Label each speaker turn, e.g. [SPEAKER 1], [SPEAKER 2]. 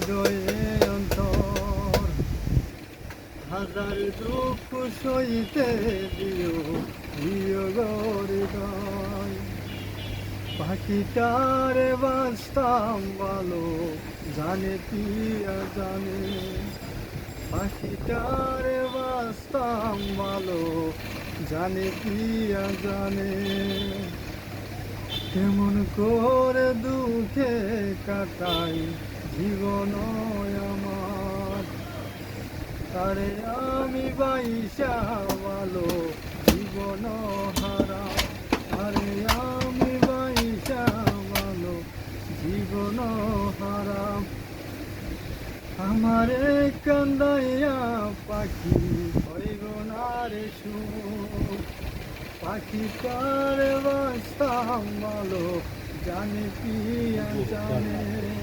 [SPEAKER 1] হৃদয়ে অন্তর হাজার দুঃখ সইতে দিও বিয়োগ হৃদয় পাখিটারে বাঁচতাম ভালো জানে পিয়া জানে পাখিটারে বাঁচতাম ভালো জানে পিয়া জানে কেমন করে দুঃখে কাটাই জীবন আমার তারে আমি বাইসা ভালো জীবন হারা আরে আমি বাইসা ভালো জীবন হারা আমারে কান্দাইয়া পাখি হইব না রে সুখ পাখিটারে বাঁচতাম ভালো জানে পিয়া জানে